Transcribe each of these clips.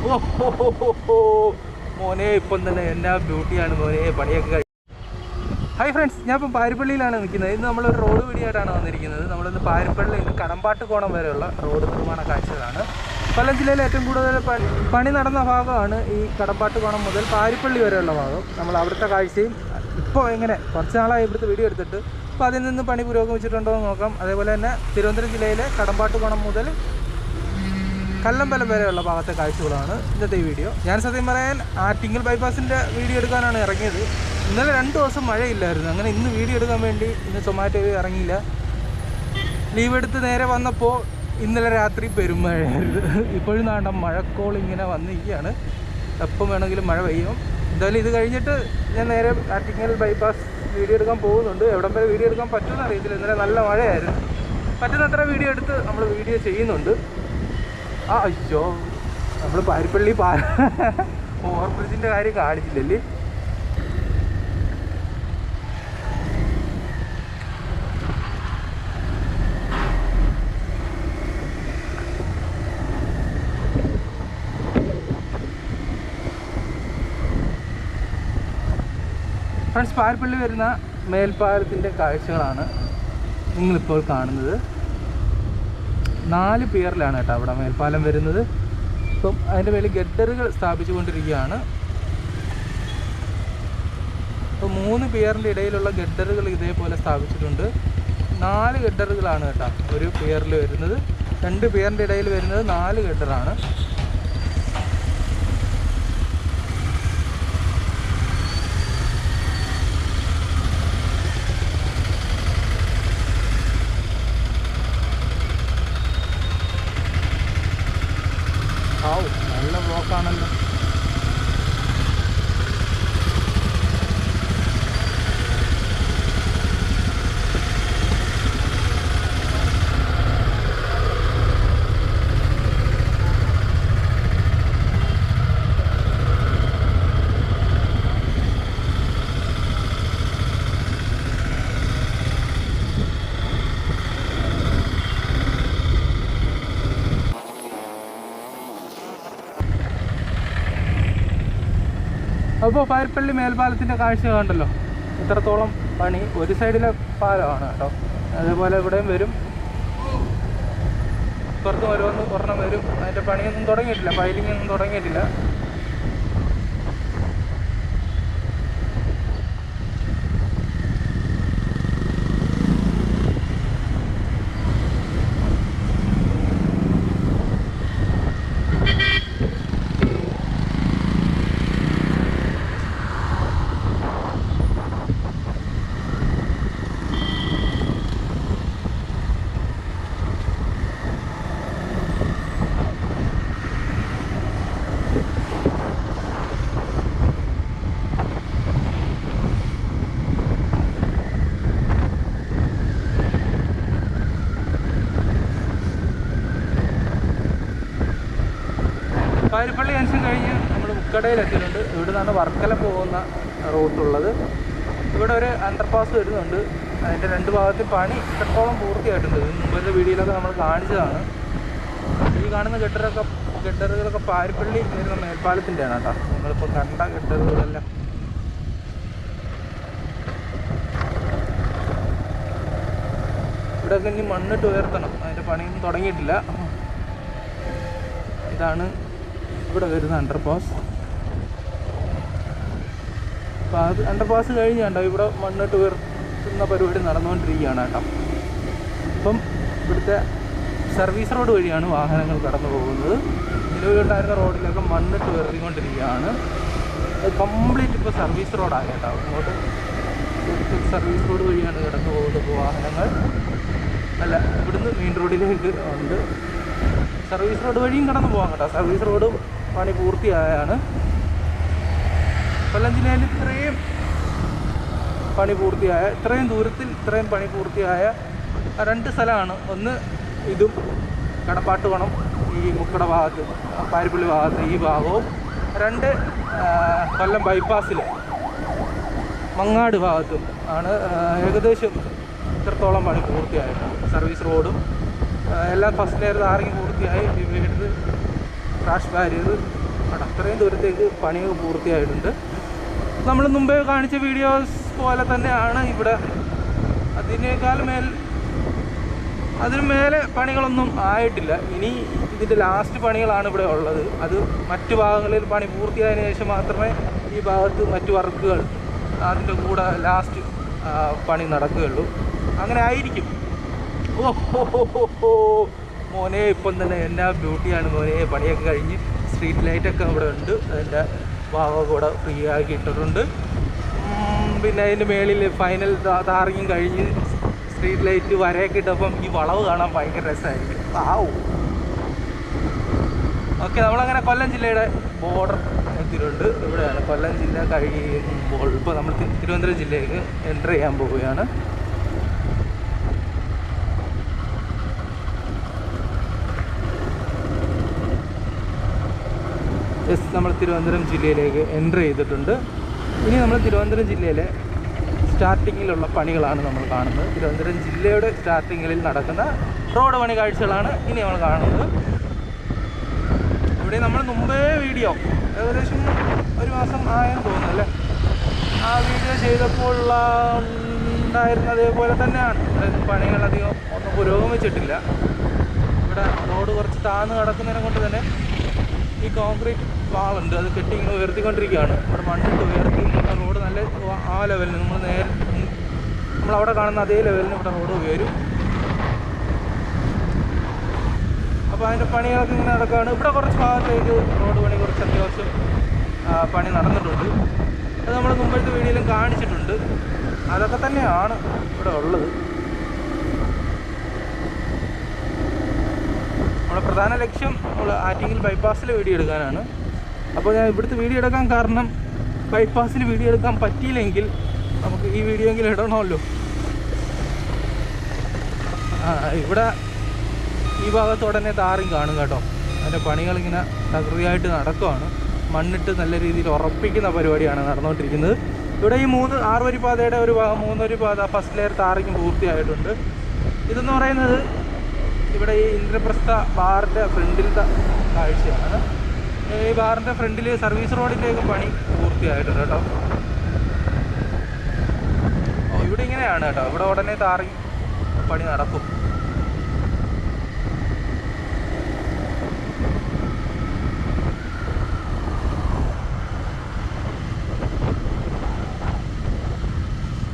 ഓഹോ മോനെ, ഇപ്പം തന്നെ എന്നാ ബ്യൂട്ടിയാണ് മോനെ പണിയൊക്കെ. ഹായ് ഫ്രണ്ട്സ്, ഞാൻ ഇപ്പം പാരിപ്പള്ളിയിലാണ് നിൽക്കുന്നത്. ഇന്ന് നമ്മളൊരു റോഡ് വീഡിയോയായിട്ടാണ് വന്നിരിക്കുന്നത്. നമ്മളിന്ന് പാരിപ്പള്ളിയിൽ നിന്ന് കടമ്പാട്ടുകോണം വരെയുള്ള റോഡ് നിർമ്മാണ കാഴ്ചകളാണ്. കൊല്ലം ജില്ലയിൽ ഏറ്റവും കൂടുതൽ പണി നടന്ന ഭാഗമാണ് ഈ കടമ്പാട്ടുകോണം മുതൽ പാരിപ്പള്ളി വരെയുള്ള ഭാഗം. നമ്മൾ അവിടുത്തെ കാഴ്ചയും ഇപ്പോൾ എങ്ങനെ കുറച്ച് നാളായി ഇവിടുത്തെ വീഡിയോ എടുത്തിട്ട് അപ്പോൾ അതിൽ നിന്ന് പണി പുരോഗമിച്ചിട്ടുണ്ടോ എന്ന് നോക്കാം. അതേപോലെ തന്നെ തിരുവനന്തപുരം ജില്ലയിലെ കടമ്പാട്ടുകോണം മുതൽ കല്ലമ്പലം വരെയുള്ള ഭാഗത്തെ കാഴ്ചകളാണ് ഇന്നത്തെ ഈ വീഡിയോ. ഞാൻ സത്യം പറയാൻ ആറ്റിങ്ങൽ ബൈപ്പാസിൻ്റെ വീഡിയോ എടുക്കാനാണ് ഇറങ്ങിയത്. ഇന്നലെ 2 ദിവസം മഴയില്ലായിരുന്നു. അങ്ങനെ ഇന്ന് വീഡിയോ എടുക്കാൻ വേണ്ടി ഇന്ന് സൊമാറ്റോയിൽ ഇറങ്ങിയില്ല. ലീവ് എടുത്ത് നേരെ വന്നപ്പോൾ ഇന്നലെ രാത്രി പെരുമഴയായിരുന്നു. ഇപ്പോഴും നാണ്ട മഴക്കോൾ ഇങ്ങനെ വന്നിരിക്കുകയാണ്. എപ്പം വേണമെങ്കിലും മഴ പെയ്യും. എന്തായാലും ഇത് കഴിഞ്ഞിട്ട് ഞാൻ നേരെ ആറ്റിങ്ങൽ ബൈപ്പാസ് വീഡിയോ എടുക്കാൻ പോകുന്നുണ്ട്. എവിടം വരെ വീഡിയോ എടുക്കാൻ പറ്റുമെന്ന് അറിയത്തില്ല. ഇന്നലെ നല്ല മഴയായിരുന്നു. പറ്റുന്നത്ര വീഡിയോ എടുത്ത് നമ്മൾ വീഡിയോ ചെയ്യുന്നുണ്ട്. അയ്യോ, നമ്മൾ പാരിപ്പള്ളി ഓവർബ്രിഡ്ജിൻ്റെ കാര്യം കാണിച്ചില്ലല്ലേ. ഫ്രണ്ട്സ്, പാരിപ്പള്ളി വരുന്ന മേൽപ്പാലത്തിൻ്റെ കാഴ്ചകളാണ് നിങ്ങളിപ്പോൾ കാണുന്നത്. 4 പിയറിലാണ് കേട്ടോ അവിടെ മേൽപ്പാലം വരുന്നത്. ഇപ്പം അതിൻ്റെ മേലിൽ ഗഡറുകൾ സ്ഥാപിച്ചു കൊണ്ടിരിക്കുകയാണ്. ഇപ്പോൾ 3 പിയറിൻ്റെ ഇടയിലുള്ള ഗഡറുകൾ ഇതേപോലെ സ്ഥാപിച്ചിട്ടുണ്ട്. 4 ഗഡറുകളാണ് കേട്ടോ ഒരു പിയറിൽ വരുന്നത്. 2 പിയറിൻ്റെ ഇടയിൽ വരുന്നത് 4 ഗഡറാണ്. നല്ല ബ്ലോക്കാണല്ലോ. അപ്പോൾ പാരിപ്പള്ളി മേൽപ്പാലത്തിൻ്റെ കാഴ്ച കണ്ടല്ലോ. ഇത്രത്തോളം പണി ഒരു സൈഡിലെ പാലമാണ് കേട്ടോ. അതേപോലെ ഇവിടെയും വരും, ഇപ്പുറത്തും ഒരെണ്ണം വരും. അതിൻ്റെ പണിയൊന്നും തുടങ്ങിയിട്ടില്ല, ഫൈലിംഗ് ഒന്നും തുടങ്ങിയിട്ടില്ല. പാരിപ്പള്ളി ജംഗ്ഷൻ കഴിഞ്ഞ് നമ്മൾ മുക്കടയിലെത്തിയിട്ടുണ്ട്. ഇവിടെ നിന്നാണ് വർക്കല പോകുന്ന റൂട്ടുള്ളത്. ഇവിടെ ഒരു അണ്ടർപാസ് വരുന്നുണ്ട്. അതിൻ്റെ 2 ഭാഗത്തിൽ പണി ഇത്രത്തോളം പൂർത്തിയായിട്ടുണ്ട്. മുമ്പത്തെ വീഡിയോയിലൊക്കെ നമ്മൾ കാണിച്ചതാണ്. ഈ കാണുന്ന ഗഡറുകളൊക്കെ പാരിപ്പള്ളി വരുന്ന മേൽപ്പാലത്തിൻ്റെയാണ് കേട്ടോ. നിങ്ങളിപ്പോൾ കണ്ട ഗഡറുകളെല്ലാം. ഇവിടെയൊക്കെ ഇനി മണ്ണിട്ട് ഉയർത്തണം. അതിൻ്റെ പണിയൊന്നും തുടങ്ങിയിട്ടില്ല. ഇതാണ് ഇവിടെ വരുന്ന അണ്ടർപാസ്. അപ്പോൾ അത് അണ്ടർപാസ് കഴിഞ്ഞ് കണ്ടോ ഇവിടെ മണ്ണിട്ട് ഉയർത്തുന്ന പരിപാടി നടന്നുകൊണ്ടിരിക്കുകയാണ് കേട്ടോ. ഇപ്പം ഇവിടുത്തെ സർവീസ് റോഡ് വഴിയാണ് വാഹനങ്ങൾ കടന്നു പോകുന്നത്. നിലവിലുണ്ടായിരുന്ന റോഡിലൊക്കെ മണ്ണിട്ട് ഉയർത്തിക്കൊണ്ടിരിക്കുകയാണ്. അത് കംപ്ലീറ്റ് ഇപ്പോൾ സർവീസ് റോഡാണ് കേട്ടോ. ഇങ്ങോട്ട് സർവീസ് റോഡ് വഴിയാണ് കടന്നു പോകുന്നത് വാഹനങ്ങൾ. അല്ല, ഇവിടുന്ന് മെയിൻ റോഡിലേക്ക് ഉണ്ട്. സർവീസ് റോഡ് വഴിയും കടന്നു പോകാം കേട്ടോ. സർവീസ് റോഡും പണി പൂർത്തിയായാണ്. കൊല്ലം ജില്ലയിൽ ഇത്രയും പണി പൂർത്തിയായ, ഇത്രയും ദൂരത്തിൽ ഇത്രയും പണി പൂർത്തിയായ 2 സ്ഥലമാണ്. ഒന്ന് ഇതും കടമ്പാട്ടുകോണം ഈ മുക്കട ഭാഗത്ത്, പാരിപ്പള്ളി ഭാഗത്ത് ഈ ഭാഗവും. 2 കൊല്ലം ബൈപ്പാസിൽ മങ്ങാട് ഭാഗത്തും ആണ് ഏകദേശം ഇത്രത്തോളം പണി പൂർത്തിയായിട്ടുണ്ട്. സർവീസ് റോഡും എല്ലാം ഫസ്റ്റ് ലെയർ താറിങ് പൂർത്തിയായി. ഡിവൈഡർ, ക്രാഷ് ബാരിയർ അവിടെ അത്രയും ദൂരത്തേക്ക് പണിയൊക്കെ പൂർത്തിയായിട്ടുണ്ട്. നമ്മൾ മുമ്പേ കാണിച്ച വീഡിയോസ് പോലെ തന്നെയാണ് ഇവിടെ. അതിനു മേലെ പണികളൊന്നും ആയിട്ടില്ല. ഇനി ഇതിൻ്റെ ലാസ്റ്റ് പണികളാണ് ഇവിടെ ഉള്ളത്. അത് മറ്റു ഭാഗങ്ങളിൽ പണി പൂർത്തിയായതിനു ശേഷം മാത്രമേ ഈ ഭാഗത്ത് മറ്റു വർക്കുകൾ അതിൻ്റെ കൂടെ ലാസ്റ്റ് പണി നടക്കുകയുള്ളൂ. അങ്ങനെ ആയിരിക്കും. ഓഹോ മോനെ, ഇപ്പം തന്നെ എന്നാ ബ്യൂട്ടിയാണ് മോനെ. പണിയൊക്കെ കഴിഞ്ഞ് സ്ട്രീറ്റ് ലൈറ്റൊക്കെ ഇവിടെ ഉണ്ട്. അതിൻ്റെ ഭാഗമൊക്കെ ഇവിടെ ഫ്രീ ആക്കി ഇട്ടിട്ടുണ്ട്. പിന്നെ അതിൻ്റെ മേളിൽ ഫൈനൽ താറിങ്ങും കഴിഞ്ഞ് സ്ട്രീറ്റ് ലൈറ്റ് വരയൊക്കെ ഇട്ടപ്പം ഈ വളവ് കാണാൻ ഭയങ്കര രസമായിരിക്കും. ഓക്കെ, നമ്മളങ്ങനെ കൊല്ലം ജില്ലയുടെ ബോർഡർ എത്തിയിട്ടുണ്ട്. ഇവിടെയാണ് കൊല്ലം ജില്ല കഴിയുമ്പോൾ ഇപ്പോൾ നമ്മൾ തിരുവനന്തപുരം ജില്ലയിലേക്ക് എൻ്റർ ചെയ്യാൻ പോവുകയാണ്. നമ്മൾ തിരുവനന്തപുരം ജില്ലയിലേക്ക് എൻ്റർ ചെയ്തിട്ടുണ്ട്. ഇനി നമ്മൾ തിരുവനന്തപുരം ജില്ലയിലെ സ്റ്റാർട്ടിങ്ങിലുള്ള പണികളാണ് നമ്മൾ കാണുന്നത്. തിരുവനന്തപുരം ജില്ലയുടെ സ്റ്റാർട്ടിങ്ങിൽ നടക്കുന്ന റോഡ് പണി കാഴ്ചകളാണ് ഇനി നമ്മൾ കാണുന്നത്. ഇവിടെ നമ്മൾ മുമ്പേ വീഡിയോ ഏകദേശം 1 മാസം ആയെന്ന് തോന്നുന്നു അല്ലേ, ആ വീഡിയോ ചെയ്തപ്പോൾ ഉണ്ടായിരുന്ന അതേപോലെ തന്നെയാണ്. പണികളധികം ഒന്നും പുരോഗമിച്ചിട്ടില്ല. ഇവിടെ റോഡ് കുറച്ച് താഴ്ന്ന് കിടക്കുന്നതിനെ കൊണ്ട് തന്നെ ഈ കോൺക്രീറ്റ് വാളുണ്ട്, അത് കെട്ടി ഇങ്ങനെ ഉയർത്തിക്കൊണ്ടിരിക്കുകയാണ്. ഇവിടെ മണ്ണിട്ട് ഉയർത്തി റോഡ് നല്ല ആ ലെവലിന് നമ്മളവിടെ കാണുന്ന അതേ ലെവലിന് ഇവിടെ റോഡ് ഉയരും. അപ്പോൾ അതിൻ്റെ പണികളൊക്കെ ഇങ്ങനെ നടക്കുകയാണ്. ഇവിടെ കുറച്ച് ഭാഗത്തേക്ക് റോഡ് പണി കുറച്ച് അത്യാവശ്യം പണി നടന്നിട്ടുണ്ട്. അത് നമ്മൾ മുമ്പത്തെ വീഡിയോയിലും കാണിച്ചിട്ടുണ്ട്. അതൊക്കെ തന്നെയാണ് ഇവിടെ ഉള്ളത്. നമ്മുടെ പ്രധാന ലക്ഷ്യം നമ്മൾ ആറ്റിങ്ങൽ ബൈപ്പാസിൽ വീഡിയോ എടുക്കാനാണ്. അപ്പോൾ ഞാൻ ഇവിടുത്തെ വീഡിയോ എടുക്കാൻ കാരണം ബൈപ്പാസിൽ വീഡിയോ എടുക്കാൻ പറ്റിയില്ലെങ്കിൽ നമുക്ക് ഈ വീഡിയോ എങ്കിലും ഇടണമല്ലോ. ഇവിടെ ഈ ഭാഗത്ത് ഉടനെ താറിങ് കാണും കേട്ടോ. അതിൻ്റെ പണികളിങ്ങനെ തകൃതിയായിട്ട് നടക്കുകയാണ്. മണ്ണിട്ട് നല്ല രീതിയിൽ ഉറപ്പിക്കുന്ന പരിപാടിയാണ് നടന്നുകൊണ്ടിരിക്കുന്നത്. ഇവിടെ ഈ 6 വരി പാതയുടെ ഒരു ഭാഗം 3 വരി പാത ഫസ്റ്റ് ലെയർ താറിങ് പൂർത്തിയായിട്ടുണ്ട്. ഇതെന്ന് പറയുന്നത് ഇവിടെ ഈ ഇന്ദ്രപ്രസ്ഥ ബാറിൻ്റെ ഫ്രണ്ടിലത്തെ കാഴ്ചയാണ്. ഈ ബാറിൻ്റെ ഫ്രണ്ടിൽ സർവീസ് റോഡിൻ്റെയൊക്കെ പണി പൂർത്തിയായിട്ടുണ്ട് കേട്ടോ. ഇവിടെ ഇങ്ങനെയാണ് കേട്ടോ. ഇവിടെ ഉടനെ താറിങ് പണി നടക്കും.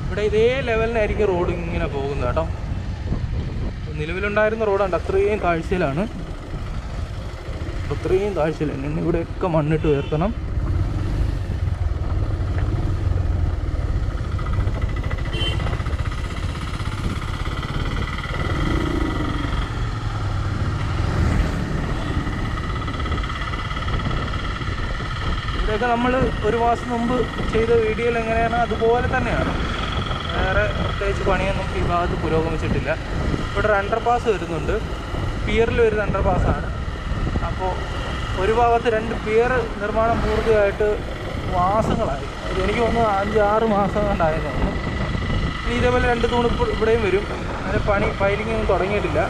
ഇവിടെ ഇതേ ലെവലിനായിരിക്കും റോഡ് ഇങ്ങനെ പോകുന്നത് കേട്ടോ. നിലവിലുണ്ടായിരുന്ന റോഡുണ്ട്, അത്രയും താഴ്ചയിലാണ്. അത്രയും താഴ്ചയിലാണ്. ഇനി ഇവിടെയൊക്കെ മണ്ണിട്ട് ഉയർത്തണം. ഇവിടെയൊക്കെ നമ്മൾ 1 മാസം മുമ്പ് ചെയ്ത വീഡിയോയിൽ എങ്ങനെയാണ് അതുപോലെ തന്നെയാണ്. വേറെ പ്രത്യേകിച്ച് പണിയൊന്നും ഈ ഭാഗത്ത് പുരോഗമിച്ചിട്ടില്ല. ഇവിടെ ഒരു അണ്ടർപാസ് വരുന്നുണ്ട്. പിയറിൽ വരുന്ന അണ്ടർപാസ്സാണ്. അപ്പോൾ ഒരു ഭാഗത്ത് 2 പിയർ നിർമ്മാണം പൂർത്തിയായിട്ട് മാസങ്ങളായി. എനിക്ക് തോന്നുന്നു 5-6 മാസം കൊണ്ടായിരുന്നു. ഇനി ഇതേപോലെ 2 തൂണ് ഇവിടെയും വരും. അതിൻ്റെ പൈലിംഗ് ഒന്നും തുടങ്ങിയിട്ടില്ല.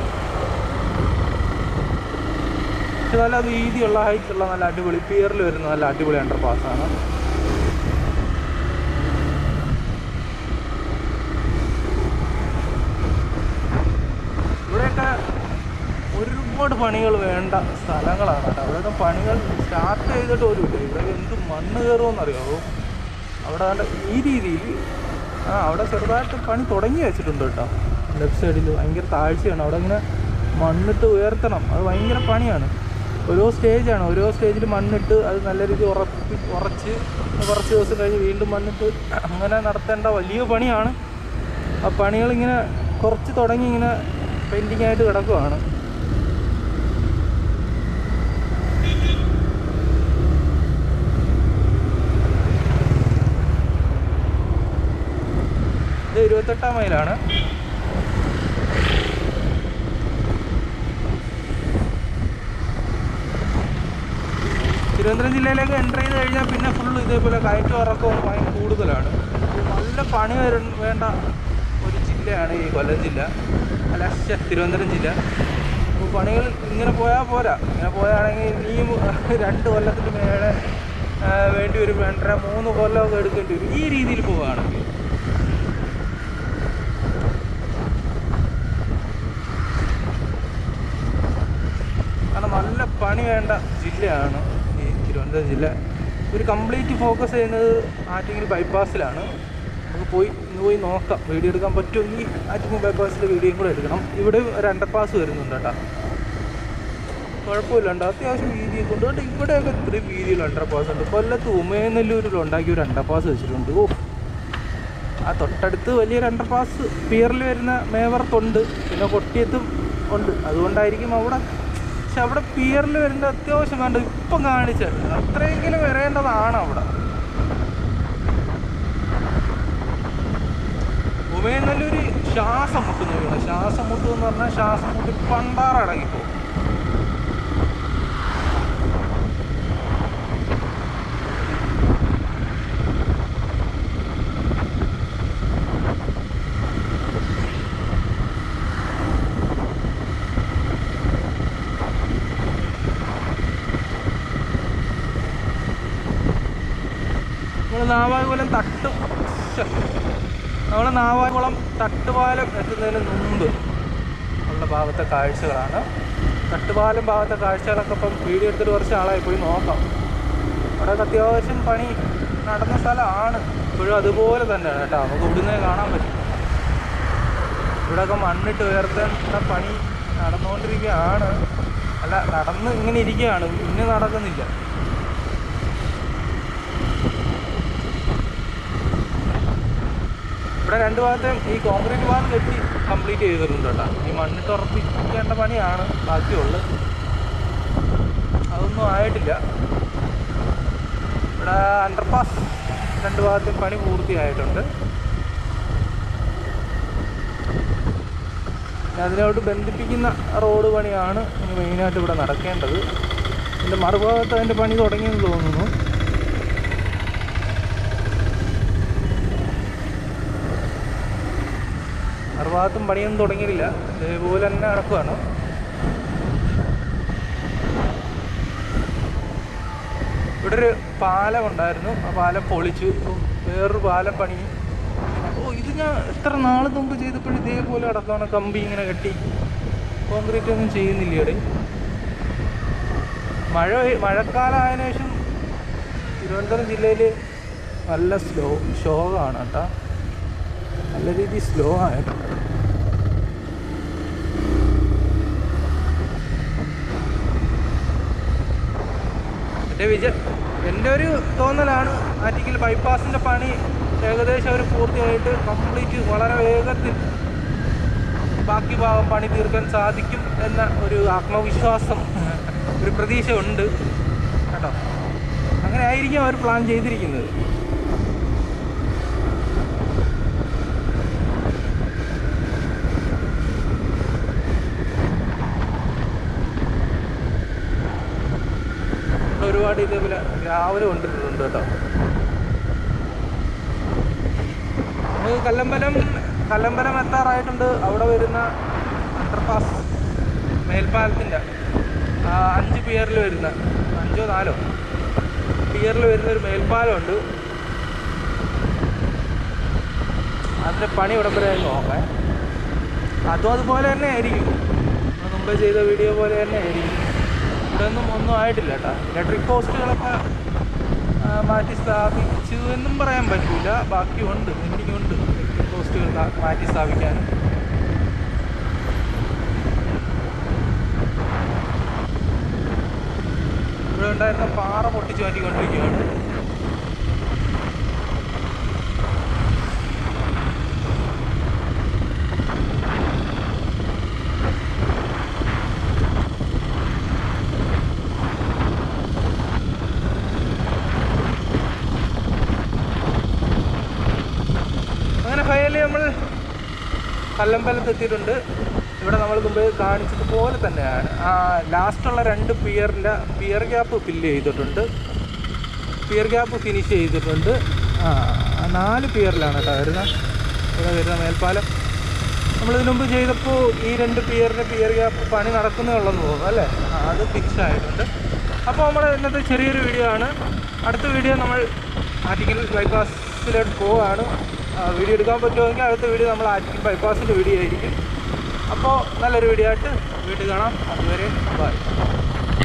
പക്ഷെ നല്ല വീതിയുള്ള ഹൈറ്റുള്ള നല്ല അടിപൊളി പിയറിൽ വരുന്ന നല്ല അടിപൊളി അണ്ടർപാസ്സാണ്. ഇവിടെയൊക്കെ ഒരുപാട് പണികൾ വേണ്ട സ്ഥലങ്ങളാണ് കേട്ടോ. അവിടെയൊക്കെ പണികൾ സ്റ്റാർട്ട് ചെയ്തിട്ട് പോലുമില്ല. ഇവിടെ എന്ത് മണ്ണ് കയറുമെന്നറിയാമോ? അവിടെ ഈ രീതിയിൽ അവിടെ ചെറുതായിട്ട് പണി തുടങ്ങി വെച്ചിട്ടുണ്ട് കേട്ടോ. ലെഫ്റ്റ് സൈഡിൽ ഭയങ്കര താഴ്ചയാണ്. അവിടെ ഇങ്ങനെ മണ്ണിട്ട് ഉയർത്തണം. അത് ഭയങ്കര പണിയാണ്. ഓരോ സ്റ്റേജാണ്. ഓരോ സ്റ്റേജിൽ മണ്ണിട്ട് അത് നല്ല രീതിയിൽ ഉറച്ച് കുറച്ച് ദിവസം കഴിഞ്ഞ് വീണ്ടും മണ്ണിട്ട് അങ്ങനെ നടത്തേണ്ട വലിയ പണിയാണ്. ആ പണികളിങ്ങനെ കുറച്ച് തുടങ്ങി ഇങ്ങനെ പെൻഡിങ് ആയിട്ട് കിടക്കുകയാണ്. ഇത് 28-ാം മൈലാണ്. തിരുവനന്തപുരം ജില്ലയിലേക്ക് എൻ്റർ ചെയ്ത് കഴിഞ്ഞാൽ പിന്നെ ഫുള്ള് ഇതേപോലെ കയറ്റവും ഇറക്കവും ഭയങ്കര കൂടുതലാണ്. നല്ല പണി വേണ്ട ഒരു ജില്ലയാണ് ഈ കൊല്ലം ജില്ല. അല്ല, തിരുവനന്തപുരം ജില്ല. പണികൾ ഇങ്ങനെ പോയാൽ പോരാ. ഇങ്ങനെ പോയാണെങ്കിൽ ഇനിയും 2 കൊല്ലത്തിന് മേലെ വേണ്ടി വരും, 2.5-3 കൊല്ലമൊക്കെ എടുക്കേണ്ടി വരും ഈ രീതിയിൽ പോവുകയാണെങ്കിൽ. കാരണം നല്ല പണി വേണ്ട ജില്ലയാണ് ഈ തിരുവനന്തപുരം ജില്ല. ഒരു കംപ്ലീറ്റ് ഫോക്കസ് ചെയ്യുന്നത് ആറ്റിങ്ങൽ ബൈപ്പാസിലാണ്. നമുക്ക് ഇന്ന് പോയി നോക്കാം, വീഡിയോ എടുക്കാൻ പറ്റുമെങ്കിൽ ആറ്റിങ്ങൽ ബൈപ്പാസിൻ്റെ വീഡിയോയും കൂടെ എടുക്കണം. ഇവിടെ ഒരു അണ്ടർപാസ് വരുന്നുണ്ട് കേട്ടോ, കുഴപ്പമില്ല, അത്യാവശ്യം വീതിയൊക്കെ ഉണ്ട് കേട്ടോ. ഇവിടെയൊക്കെ ഇത്രയും വീതിയിൽ അണ്ടർപാസ് ഉണ്ട്. കൊല്ലത്ത് ഉമയനെല്ലൂരിൽ ഉണ്ടാക്കിയ ഒരു അണ്ടർപാസ് വെച്ചിട്ടുണ്ട്. ആ തൊട്ടടുത്ത് വലിയൊരു അണ്ടർപാസ് പിയറിൽ വരുന്ന മേവറത്തുണ്ട്, പിന്നെ കൊട്ടിയത്തും ഉണ്ട്. അതുകൊണ്ടായിരിക്കും അവിടെ. പക്ഷെ അവിടെ പിയറിൽ വരുന്നത് അത്യാവശ്യം വേണ്ട ഇപ്പം കാണിച്ചത് അത്രയെങ്കിലും വരേണ്ടതാണ്. അവിടെ ഉമയനെല്ലൂർ ശ്വാസം മുട്ടുന്ന വീണ്. ശ്വാസം മുട്ടെന്ന് പറഞ്ഞാൽ ശ്വാസം മുട്ടി പണ്ടാറടങ്ങിപ്പോ. നമ്മൾ നാവായിക്കുളം തട്ടുപാലം എത്തുന്നതിന് മുമ്പ് ഉള്ള ഭാഗത്തെ കാഴ്ചകളാണ്. തട്ടുപാലം ഭാഗത്തെ കാഴ്ചകളൊക്കെ ഇപ്പം വീഡിയോ എടുത്തിട്ട് കുറച്ച് ആളായി പോയി നോക്കാം. അവിടെ അത്യാവശ്യം പണി നടന്ന സ്ഥലമാണ്. ഇപ്പോഴും അതുപോലെ തന്നെയാണ് കേട്ടോ, നമുക്ക് ഇവിടുന്നേ കാണാൻ പറ്റും. ഇവിടെയൊക്കെ മണ്ണിട്ട് ഉയർത്തേണ്ട പണി നടന്നുകൊണ്ടിരിക്കുകയാണ്. അല്ല, നടന്ന് ഇങ്ങനെ ഇരിക്കുകയാണ്, പിന്നെ നടക്കുന്നില്ല. ഇവിടെ 2 ഭാഗത്തേയും ഈ കോൺക്രീറ്റ് ഭാഗം കെട്ടി കംപ്ലീറ്റ് ചെയ്തിട്ടുണ്ട് കേട്ടോ. ഈ മണ്ണിട്ട് ഉറപ്പിക്കേണ്ട പണിയാണ് ബാക്കിയുള്ളത്, അതൊന്നും ആയിട്ടില്ല. ഇവിടെ അണ്ടർപാസ് 2 ഭാഗത്തേയും പണി പൂർത്തിയായിട്ടുണ്ട്. അതിനോട് ബന്ധിപ്പിക്കുന്ന റോഡ് പണിയാണ് ഇനി മെയിനായിട്ട് ഇവിടെ നടക്കേണ്ടത്. ഇതിൻ്റെ മറുഭാഗത്ത് അതിൻ്റെ പണി തുടങ്ങിയെന്ന് തോന്നുന്നു. മറുഭാഗത്തും പണിയൊന്നും തുടങ്ങിയില്ല, ഇതേപോലെ തന്നെ നടക്കുകയാണ്. ഇവിടെ ഒരു പാലം ഉണ്ടായിരുന്നു, ആ പാലം പൊളിച്ചു, വേറൊരു പാലം പണി. ഇത് ഞാൻ എത്ര നാൾ മുമ്പ് ചെയ്തപ്പോഴും ഇതേപോലെ നടക്കുകയാണ്. കമ്പി ഇങ്ങനെ കെട്ടി, കോൺക്രീറ്റ് ഒന്നും ചെയ്യുന്നില്ല ഇവിടെ. മഴക്കാലമായതിനു ശേഷം തിരുവനന്തപുരം ജില്ലയിൽ നല്ല ശോകമാണ് കേട്ടോ, നല്ല രീതിയിൽ സ്ലോ ആയിട്ടുണ്ട്. എൻ്റെ ഒരു തോന്നലാണ്, ആറ്റിങ്ങൽ ബൈപ്പാസിൻ്റെ പണി ഏകദേശം അവർ പൂർത്തിയായിട്ട് കംപ്ലീറ്റ് വളരെ വേഗത്തിൽ ബാക്കി ഭാഗം പണി തീർക്കാൻ സാധിക്കും എന്ന ഒരു ആത്മവിശ്വാസം, ഒരു പ്രതീക്ഷ ഉണ്ട് കേട്ടോ. അങ്ങനെ ആയിരിക്കും അവർ പ്ലാൻ ചെയ്തിരിക്കുന്നത്. ഒരുപാട് ഇതേപോലെ രാവിലെ കൊണ്ടിട്ടുണ്ട് കേട്ടോ. നമുക്ക് കല്ലമ്പലം എത്താറായിട്ടുണ്ട്. അവിടെ വരുന്ന അണ്ടർപാസ് മേൽപ്പാലത്തിൻ്റെ 5 പിയറിൽ വരുന്ന 5-4 പിയറിൽ വരുന്ന ഒരു മേൽപ്പാലമുണ്ട്. അതിൻ്റെ പണി ഇവിടെ വരെ നോക്കാം. അതും അതുപോലെ തന്നെ ആയിരിക്കും, മുമ്പ് ചെയ്ത വീഡിയോ പോലെ തന്നെ ആയിരിക്കും. ഇവിടെ ഒന്നും ആയിട്ടില്ല കേട്ടോ. ഇലക്ട്രിക് പോസ്റ്റുകളൊക്കെ മാറ്റി സ്ഥാപിച്ചു എന്നും പറയാൻ പറ്റില്ല, ബാക്കിയുണ്ട്, പെൻഡിങ്ങുണ്ട് ഇലക്ട്രിക് പോസ്റ്റുകൾ മാറ്റി സ്ഥാപിക്കാൻ. ഇവിടെ ഉണ്ടായിരുന്ന പാറ പൊട്ടിച്ച് മാറ്റിക്കൊണ്ടിരിക്കുകയാണ്. ഫൈനലി നമ്മൾ കല്ലമ്പലത്ത് എത്തിയിട്ടുണ്ട്. ഇവിടെ നമ്മൾ മുമ്പ് കാണിച്ചതുപോലെ തന്നെയാണ്. ലാസ്റ്റുള്ള 2 പിയർ ഗ്യാപ്പ് ഫില്ല് ചെയ്തിട്ടുണ്ട്, പിയർ ഗ്യാപ്പ് ഫിനിഷ് ചെയ്തിട്ടുണ്ട്. 4 പിയറിലാണ് കേട്ടോ വരുന്നത്. ഇവിടെ വരുന്ന മേൽപ്പാലം നമ്മളിതിനു മുമ്പ് ചെയ്തപ്പോൾ ഈ 2 പിയർ ഗ്യാപ്പ് പണി നടക്കുന്നേ ഉള്ളെന്ന് തോന്നുന്നു അല്ലേ? അത് ഫിക്സ് ആയിട്ടുണ്ട്. അപ്പോൾ നമ്മുടെ ഇന്നത്തെ ചെറിയൊരു വീഡിയോ ആണ്. അടുത്ത വീഡിയോ നമ്മൾ ആറ്റിങ്ങൽ ബൈപ്പാസിലോട്ട് പോവുകയാണ്. വീഡിയോ എടുക്കാൻ പറ്റുമെങ്കിൽ അടുത്ത വീഡിയോ നമ്മൾ ആറ്റിങ്ങൽ ബൈപ്പാസിൻ്റെ വീഡിയോ ആയിരിക്കും. അപ്പോൾ നല്ലൊരു വീഡിയോ ആയിട്ട് വീട്ടിൽ കാണാം. അതുവരെ ബൈ.